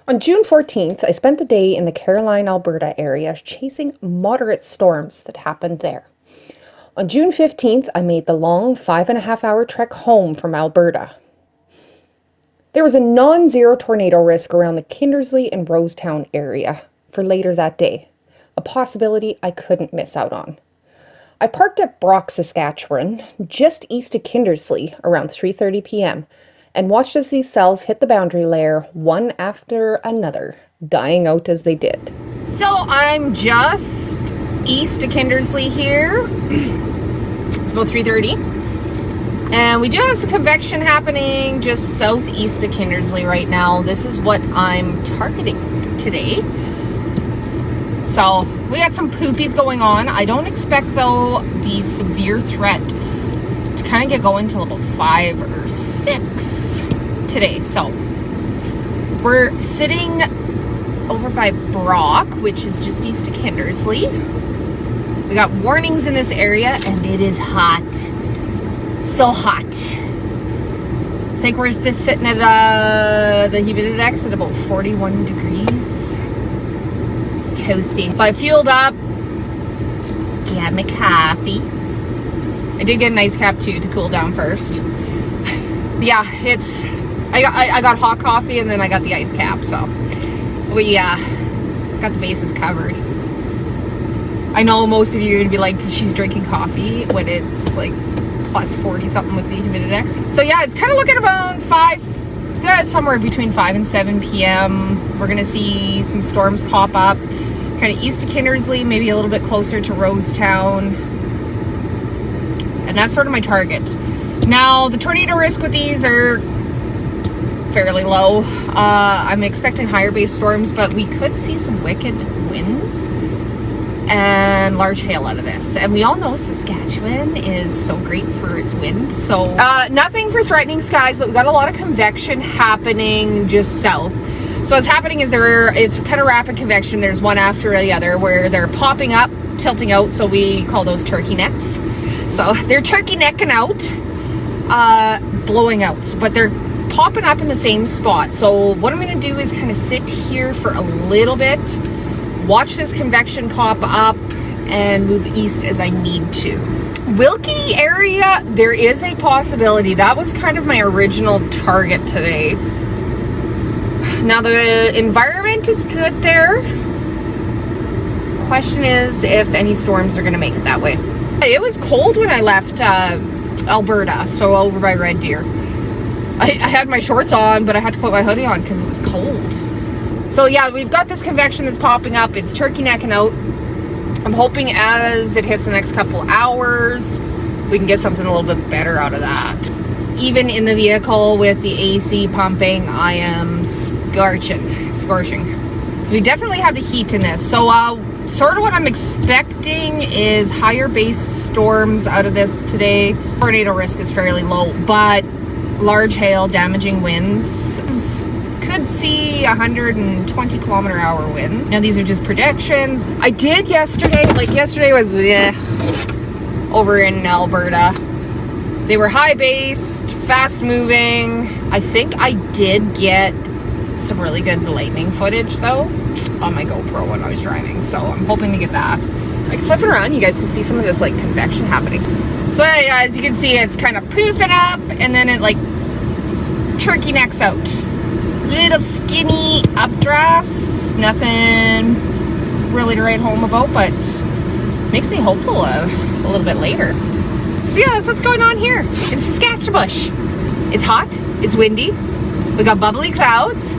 On June 14th, I spent the day in the Caroline, Alberta area chasing moderate storms that happened there. On June 15th, I made the long 5.5 hour trek home from Alberta. There was a non-zero tornado risk around the Kindersley and Rosetown area for later that day, a possibility I couldn't miss out on. I parked at Brock, Saskatchewan, just east of Kindersley around 3:30 p.m. and watched as these cells hit the boundary layer one after another, dying out as they did. So I'm just east of Kindersley here. It's about 3:30. And we do have some convection happening just southeast of Kindersley right now. This is what I'm targeting today. So we got some poofies going on. I don't expect, though, the severe threat to kind of get going till about 5 or 6 today. So we're sitting over by Brock, which is just east of Kindersley. We got warnings in this area, and it is hot. So hot. I think we're just sitting at the humidity index at about 41 degrees. It's toasty. So I fueled up, got my coffee. I did get an ice cap too to cool down first. Yeah, I got hot coffee and then I got the ice cap, so we got the bases covered. I know most of you are gonna be like, she's drinking coffee when it's like plus 40 something with the humidity index. So yeah, it's kind of looking about somewhere between 5 and 7 p.m. We're gonna see some storms pop up, kind of east of Kindersley, maybe a little bit closer to Rosetown. And that's sort of my target. Now, the tornado risk with these are fairly low. I'm expecting higher base storms, but we could see some wicked winds and large hail out of this. And we all know Saskatchewan is so great for its wind. So nothing for threatening skies, but we've got a lot of convection happening just south. So what's happening is it's kind of rapid convection. There's one after the other where they're popping up, tilting out. So we call those turkey necks. So they're turkey necking out, blowing out, but they're popping up in the same spot. So what I'm going to do is kind of sit here for a little bit, watch this convection pop up, and move east as I need to. Wilkie area, there is a possibility. That was kind of my original target today. Now the environment is good there. Question is if any storms are going to make it that way. It was cold when I left Alberta, so over by Red Deer. I had my shorts on, but I had to put my hoodie on because it was cold. So yeah, we've got this convection that's popping up. It's turkey necking out. I'm hoping as it hits the next couple hours, we can get something a little bit better out of that. Even in the vehicle with the AC pumping, I am scorching. So we definitely have the heat in this. So sort of what I'm expecting is higher base storms out of this today. Tornado risk is fairly low, but large hail, damaging winds. Could see 120 km/h wind. Now these are just predictions. I did yesterday was over in Alberta. They were high based, fast moving. I think I did get some really good lightning footage though on my GoPro when I was driving. So I'm hoping to get that. I can flip it around, you guys can see some of this like convection happening. So yeah, as you can see, it's kind of poofing up and then it like turkey necks out. Little skinny updrafts, nothing really to write home about, but makes me hopeful a little bit later. So yeah, that's what's going on here in Saskatchewan. It's hot, it's windy, we got bubbly clouds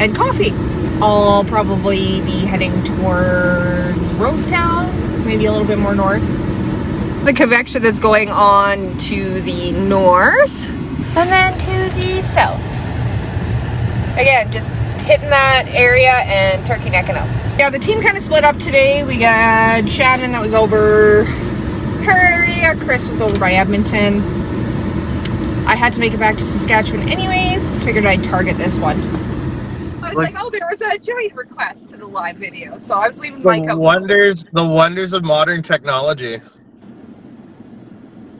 and coffee. I'll probably be heading towards Rosetown, maybe a little bit more north. The convection that's going on to the north and then to the south. Again, just hitting that area and turkey necking out. Yeah, the team kind of split up today. We got Shannon that was over her area. Chris was over by Edmonton. I had to make it back to Saskatchewan anyways. Figured I'd target this one. I was like, oh, there was a joint request to the live video. So I was leaving Mike out. The wonders of modern technology.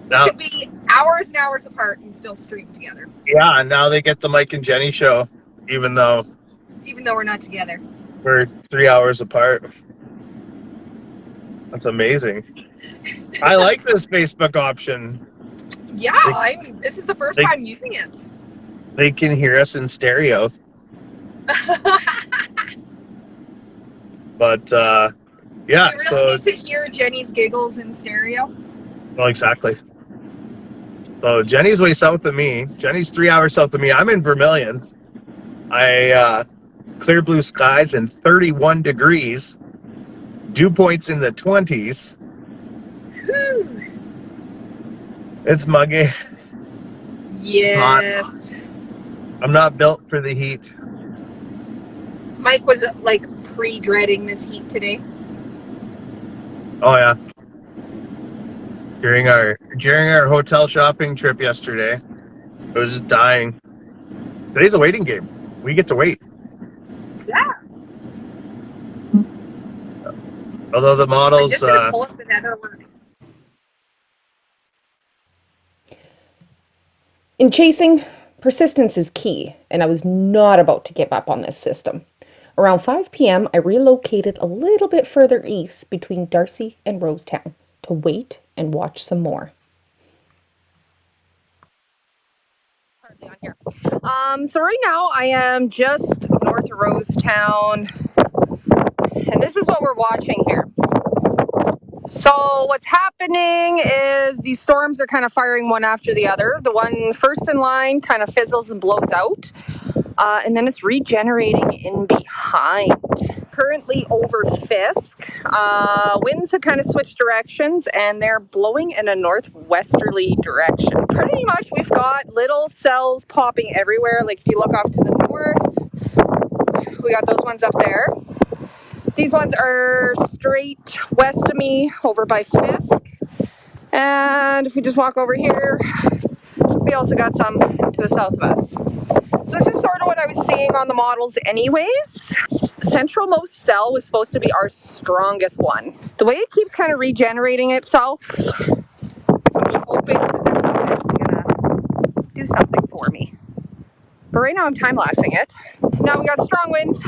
We could be hours and hours apart and still stream together. Yeah, now they get the Mike and Jenny show, even though Even though we're not together. We're 3 hours apart. That's amazing. I like this Facebook option. Yeah, this is the first time using it. They can hear us in stereo. But yeah, You really need to hear Jenny's giggles in stereo. well, exactly. So Jenny's way south of me. Jenny's 3 hours south of me. I'm in Vermilion. Clear blue skies and 31 degrees. Dew points in the 20s. Whew. It's muggy. Yes. I'm not built for the heat. Mike was like pre-dreading this heat today. Oh yeah. During our hotel shopping trip yesterday, I was just dying. Today's a waiting game. We get to wait. Yeah. Although the models. I'm just gonna pull up the nether. In chasing, persistence is key, and I was not about to give up on this system. Around 5 p.m., I relocated a little bit further east between Darcy and Rosetown to wait and watch some more. On here. So right now I am just north of Rosetown, and this is what we're watching here. So what's happening is these storms are kind of firing one after the other. The one first in line kind of fizzles and blows out, and then it's regenerating in behind. Currently over Fisk, winds have kind of switched directions and they're blowing in a northwesterly direction. Pretty much we've got little cells popping everywhere. Like if you look off to the north, we got those ones up there. These ones are straight west of me over by Fisk. And if we just walk over here, we also got some to the south of us. So this is sort of what I was seeing on the models anyways. Centralmost cell was supposed to be our strongest one. The way it keeps kind of regenerating itself, I'm hoping that this is gonna do something for me. But right now I'm time-lapsing it. Now we got strong winds.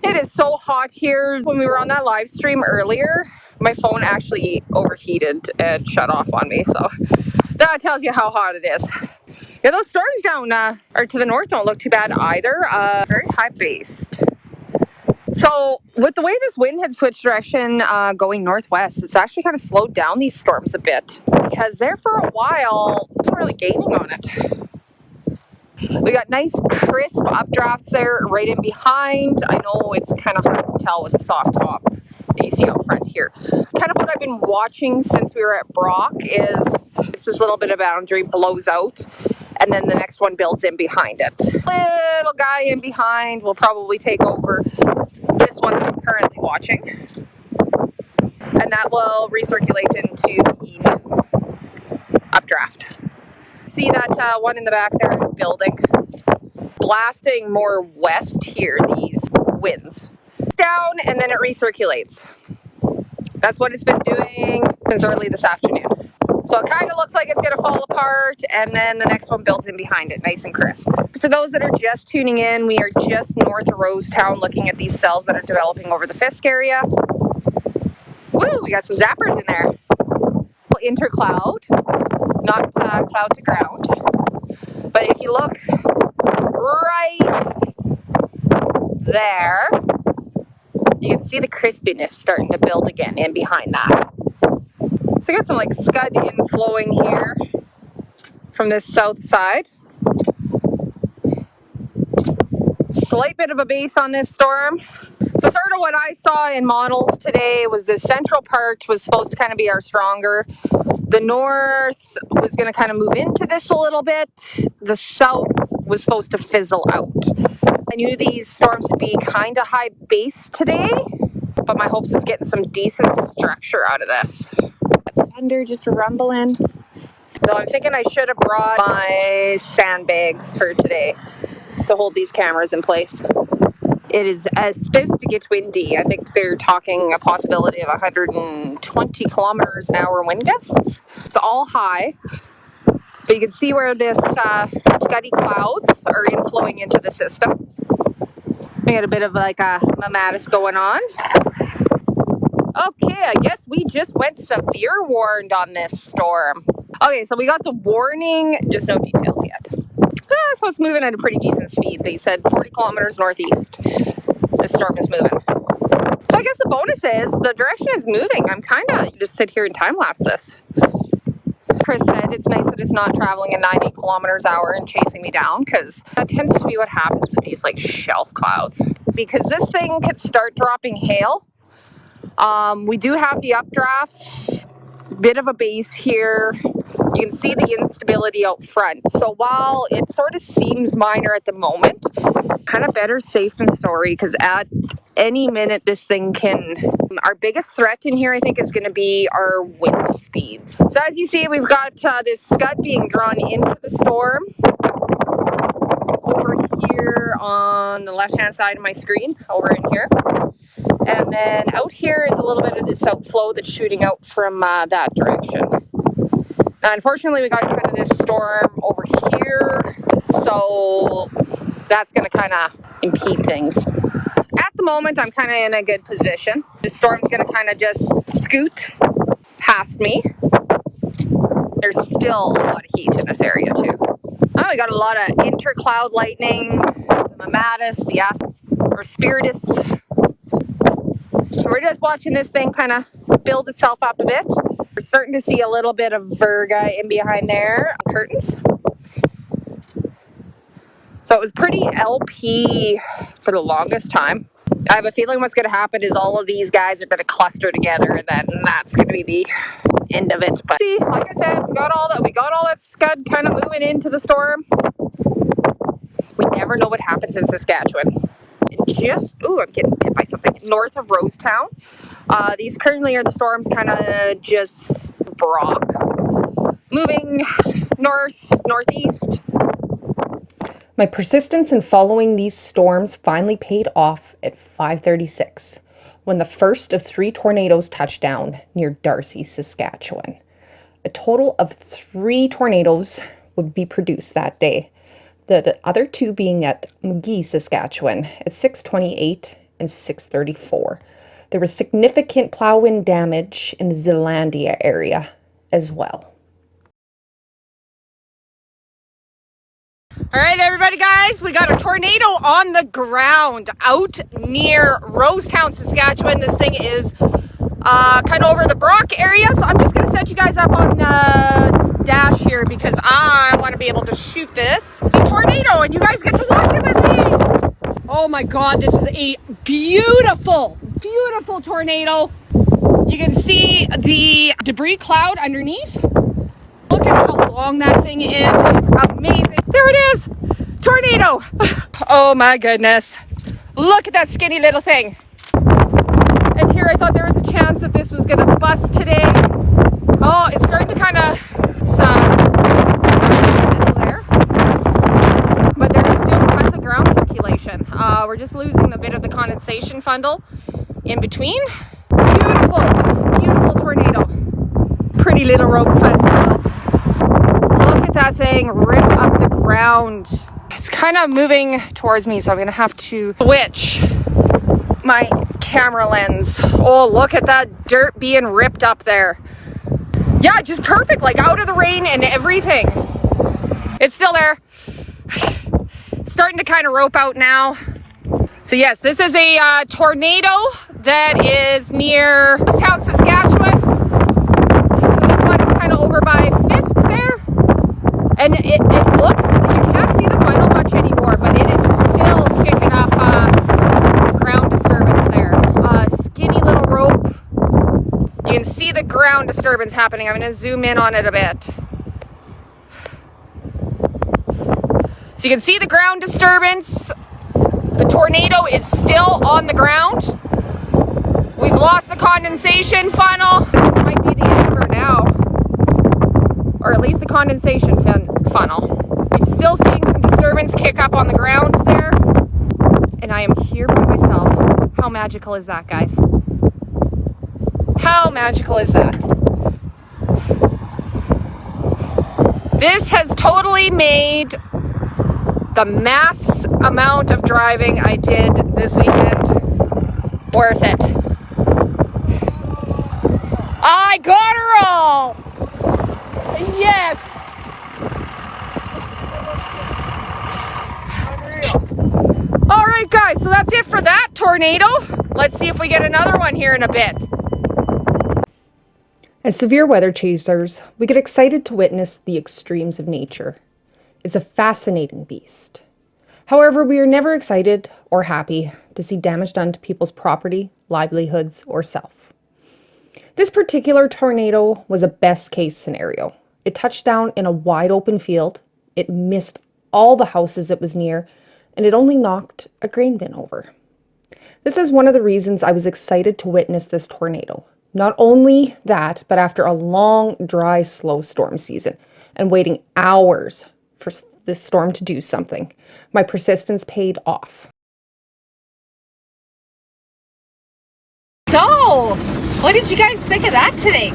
It is so hot here. When we were on that live stream earlier, my phone actually overheated and shut off on me. So that tells you how hot it is. Yeah, those storms down or to the north don't look too bad either. Very high based. So with the way this wind had switched direction going northwest, it's actually kind of slowed down these storms a bit because there for a while, it wasn't really gaining on it. We got nice crisp updrafts there right in behind. I know it's kind of hard to tell with the soft top that you see out front here. It's kind of what I've been watching since we were at Brock is it's this little bit of boundary blows out and then the next one builds in behind it. Little guy in behind will probably take over this one that I'm currently watching. And that will recirculate into the new updraft. See that one in the back there is building. Blasting more west here, these winds. It's down and then it recirculates. That's what it's been doing since early this afternoon. So it kind of looks like it's going to fall apart and then the next one builds in behind it, nice and crisp. For those that are just tuning in, we are just north of Rosetown looking at these cells that are developing over the Fisk area. Woo, we got some zappers in there. Intercloud, not cloud to ground. But if you look right there, you can see the crispiness starting to build again in behind that. So I got some like scud inflowing here from this south side. Slight bit of a base on this storm. So sort of what I saw in models today was the central part was supposed to kind of be our stronger. The north was going to kind of move into this a little bit. The south was supposed to fizzle out. I knew these storms would be kind of high base today, but my hopes is getting some decent structure out of this. Thunder just rumbling. So I'm thinking I should have brought my sandbags for today to hold these cameras in place. It is supposed to get windy. I think they're talking a possibility of 120 kilometers an hour wind gusts. It's all high. But you can see where this scuddy clouds are inflowing into the system. We got a bit of like a mammatus going on. Okay, I guess we just went severe warned on this storm. Okay, so we got the warning, just no details yet. So it's moving at a pretty decent speed. They said 40 kilometers northeast. This storm is moving. So I guess the bonus is the direction it's moving. I'm kind of just sit here and time lapse this. Chris said it's nice that it's not traveling at 90 kilometers an hour and chasing me down, because that tends to be what happens with these like shelf clouds. Because this thing could start dropping hail. We do have the updrafts, bit of a base here. You can see the instability out front. So while it sort of seems minor at the moment, kind of better safe than sorry, because at any minute this thing can... Our biggest threat in here, I think, is going to be our wind speeds. So as you see, we've got this scud being drawn into the storm over here on the left-hand side of my screen, over in here. And then out here is a little bit of this outflow that's shooting out from that direction. Now, unfortunately, we got kind of this storm over here, so that's going to kind of impede things. At the moment, I'm kind of in a good position. The storm's going to kind of just scoot past me. There's still a lot of heat in this area, too. Oh, we got a lot of intercloud lightning, the mammatus, the spiritus. We're just watching this thing kind of build itself up a bit. We're starting to see a little bit of virga in behind there, curtains. So it was pretty LP for the longest time. I have a feeling what's going to happen is all of these guys are going to cluster together, and then that's going to be the end of it. But see, like I said, we got all that scud kind of moving into the storm. We never know what happens in Saskatchewan. I'm getting hit by something. North of Rosetown. These currently are the storms kind of just brock. Moving northeast. My persistence in following these storms finally paid off at 5:36, when the first of 3 tornadoes touched down near Darcy, Saskatchewan. A total of 3 tornadoes would be produced that day, the other 2 being at McGee, Saskatchewan at 6:28 and 6:34. There was significant plow wind damage in the Zealandia area as well. All right, everybody, guys, we got a tornado on the ground out near Rosetown, Saskatchewan. This thing is kind of over the Brock area, so I'm just going to set you guys up on the dash here because I want to be able to shoot this tornado and you guys get to watch it with me. Oh my God, this is a beautiful, beautiful tornado. You can see the debris cloud underneath. Look at how long that thing is. It's amazing. There it is. Tornado. Oh my goodness. Look at that skinny little thing. And here I thought there was a chance that this was going to bust today. Oh, it's starting to kind of... It's middle there. But there is still tons of ground circulation. We're just losing a bit of the condensation funnel in between. Beautiful, beautiful tornado. Pretty little rope tunnel. Look at that thing rip up the ground. It's kind of moving towards me, so I'm going to have to switch my camera lens. Oh, look at that dirt being ripped up there. Yeah, just perfect, like out of the rain and everything. It's still there. It's starting to kind of rope out now. So yes, this is a tornado that is near Rosetown, Saskatchewan. So this one's kind of over by Fisk there. And it looks, you can't see the funnel much anymore, but it is still kicking up ground disturbance there. Skinny little rope. You can see the ground disturbance happening. I'm going to zoom in on it a bit. So you can see the ground disturbance. The tornado is still on the ground. We've lost the condensation funnel. This might be the end of her now. Or at least the condensation funnel. I'm still seeing some disturbance kick up on the ground there. And I am here by myself. How magical is that, guys? How magical is that? This has totally made the mass amount of driving I did this weekend, worth it. I got her all! Yes! All right, guys, so that's it for that tornado. Let's see if we get another one here in a bit. As severe weather chasers, we get excited to witness the extremes of nature. It's a fascinating beast. However, we are never excited or happy to see damage done to people's property, livelihoods, or self. This particular tornado was a best case scenario. It touched down in a wide open field, it missed all the houses it was near, and it only knocked a grain bin over. This is one of the reasons I was excited to witness this tornado. Not only that, but after a long, dry, slow storm season and waiting hours for this storm to do something, my persistence paid off. So, what did you guys think of that today?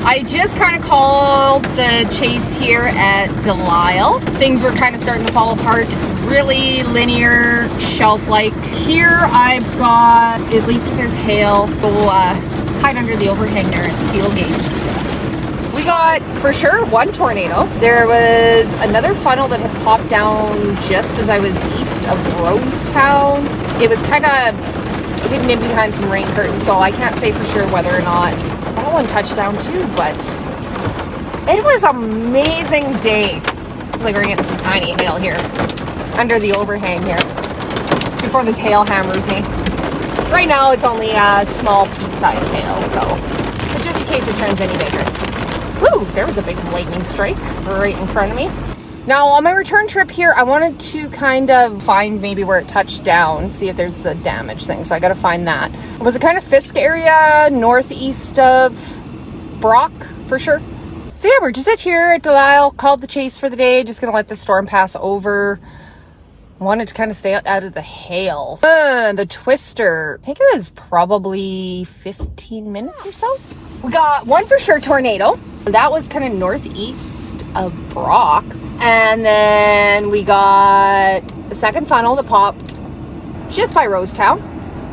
I just kind of called the chase here at Delisle. Things were kind of starting to fall apart. Really linear, shelf-like. Here I've got, at least if there's hail, go hide under the overhang there at the field gauge. We got, for sure, one tornado. There was another funnel that had popped down just as I was east of Rosetown. It was kind of hidden in behind some rain curtains, so I can't say for sure whether or not that one touched down too, but it was an amazing day. Like we're getting some tiny hail here under the overhang here before this hail hammers me. Right now it's only a small pea-sized hail, so but just in case it turns any bigger. Woo, there was a big lightning strike right in front of me. Now, on my return trip here, I wanted to kind of find maybe where it touched down, see if there's the damage thing, so I gotta find that. Was it kind of Fisk area, northeast of Brock, for sure? So yeah, we're just out here at Delisle, called the chase for the day, just gonna let the storm pass over. Wanted to kind of stay out of the hail. The twister, I think it was probably 15 minutes or so. We got one for sure tornado. That was kind of northeast of Brock. And then we got the second funnel that popped just by Rosetown.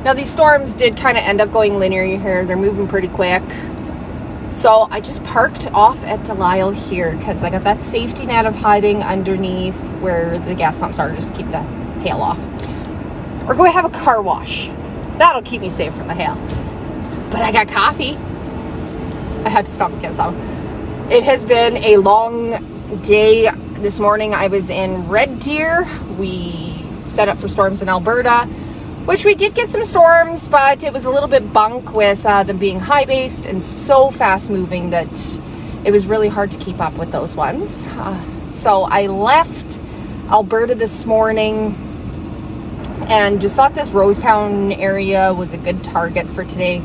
Now these storms did kind of end up going linear here. They're moving pretty quick. So I just parked off at Delisle here because I got that safety net of hiding underneath where the gas pumps are just to keep the hail off. Or go have a car wash. That'll keep me safe from the hail. But I got coffee. I had to stop and get some. It has been a long day. This morning I was in Red Deer. We set up for storms in Alberta, which we did get some storms, but it was a little bit bunk with them being high-based and so fast-moving that it was really hard to keep up with those ones. So I left Alberta this morning and just thought this Rosetown area was a good target for today.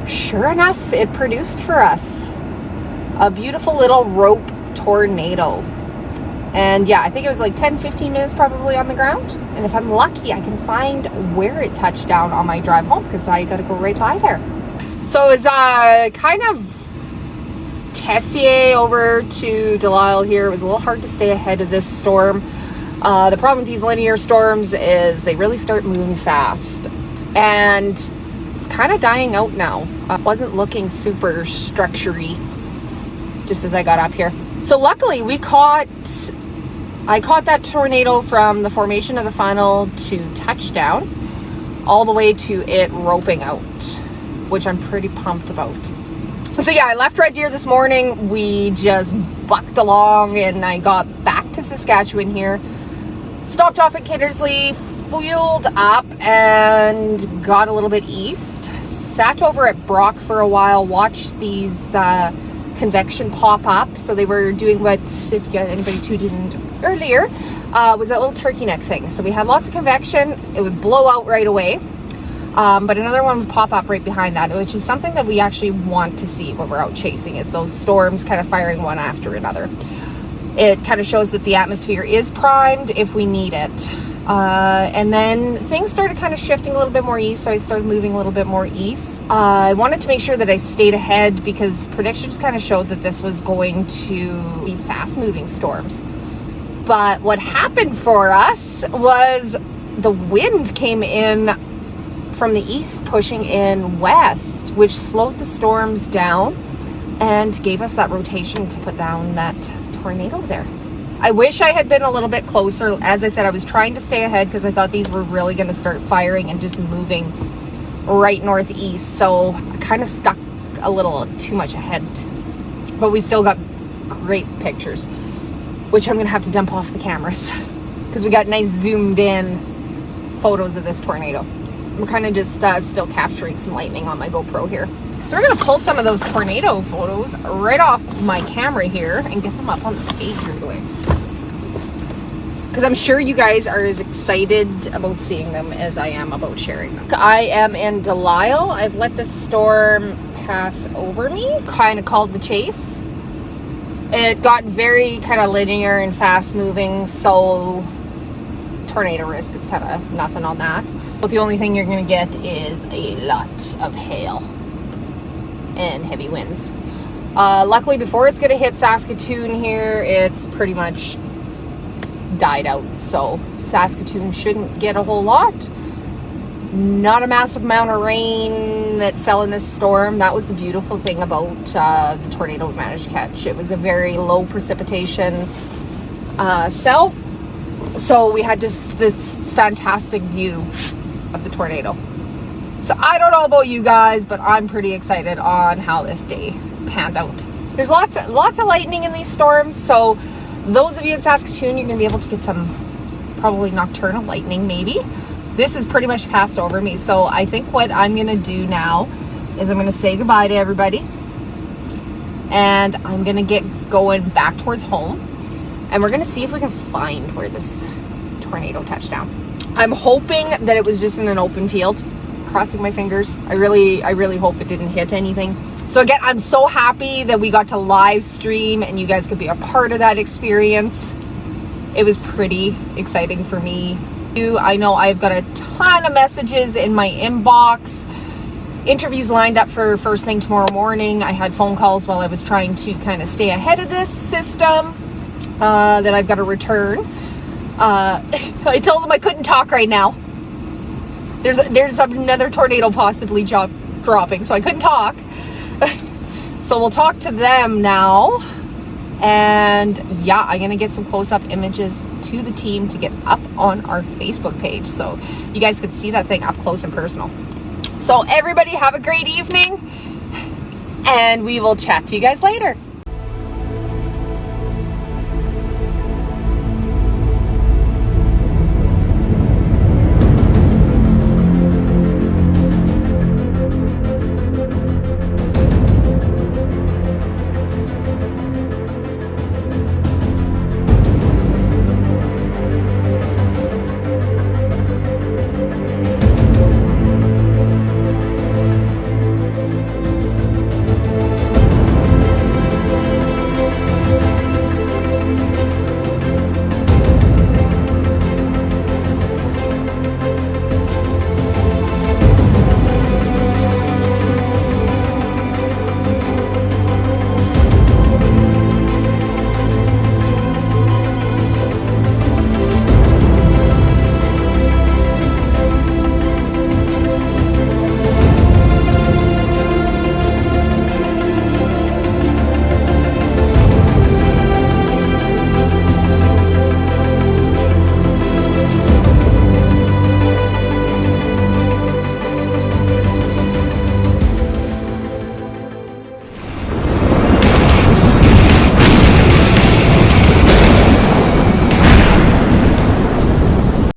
Sure enough, it produced for us a beautiful little rope tornado. And yeah, I think it was like 10-15 minutes probably on the ground. And if I'm lucky, I can find where it touched down on my drive home because I got to go right by there. So it was kind of Tessier over to Delisle here. It was a little hard to stay ahead of this storm. The problem with these linear storms is they really start moving fast. And it's kind of dying out now. Wasn't looking super structure-y just as I got up here. So luckily I caught that tornado from the formation of the funnel to touchdown all the way to it roping out, which I'm pretty pumped about. So yeah, I left Red Deer this morning. We just bucked along and I got back to Saskatchewan here. Stopped off at Kindersley, fueled up and got a little bit east. Sat over at Brock for a while, watched these convection pop up. So they were doing what, if anybody tuned in earlier, was that little turkey neck thing. So we had lots of convection. It would blow out right away. But another one would pop up right behind that, which is something that we actually want to see when we're out chasing, is those storms kind of firing one after another. It kind of shows that the atmosphere is primed if we need it. And then things started kind of shifting a little bit more east, so I started moving a little bit more east. I wanted to make sure that I stayed ahead because predictions kind of showed that this was going to be fast-moving storms. But what happened for us was the wind came in from the east, pushing in west, which slowed the storms down and gave us that rotation to put down that tornado there. I wish I had been a little bit closer. As I said, I was trying to stay ahead because I thought these were really going to start firing and just moving right northeast. So I kind of stuck a little too much ahead. But we still got great pictures, which I'm going to have to dump off the cameras because we got nice zoomed in photos of this tornado. I'm kind of just still capturing some lightning on my GoPro here. So we're going to pull some of those tornado photos right off my camera here and get them up on the page right away. Because I'm sure you guys are as excited about seeing them as I am about sharing them. I am in Delisle. I've let the storm pass over me. Kind of called the chase. It got very kind of linear and fast moving, so tornado risk is kind of nothing on that. But the only thing you're going to get is a lot of hail and heavy winds. Luckily, before it's going to hit Saskatoon here, it's pretty much died out. So Saskatoon shouldn't get a whole lot. Not a massive amount of rain that fell in this storm. That was the beautiful thing about the tornado we managed to catch. It was a very low precipitation cell. So we had just this fantastic view of the tornado. So I don't know about you guys, but I'm pretty excited on how this day panned out. There's lots of lightning in these storms, so those of you in Saskatoon, you're going to be able to get some probably nocturnal lightning maybe. This has pretty much passed over me, so I think what I'm going to do now is I'm going to say goodbye to everybody, and I'm going to get going back towards home, and we're going to see if we can find where this tornado touched down. I'm hoping that it was just in an open field. Crossing my fingers. I really hope it didn't hit anything. So again, I'm so happy that we got to live stream and you guys could be a part of that experience. It was pretty exciting for me. I know I've got a ton of messages in my inbox. Interviews lined up for first thing tomorrow morning. I had phone calls while I was trying to kind of stay ahead of this system that I've got to return. I told them I couldn't talk right now. There's another tornado possibly dropping, so I couldn't talk. So we'll talk to them now. And yeah, I'm going to get some close-up images to the team to get up on our Facebook page so you guys could see that thing up close and personal. So everybody have a great evening, and we will chat to you guys later.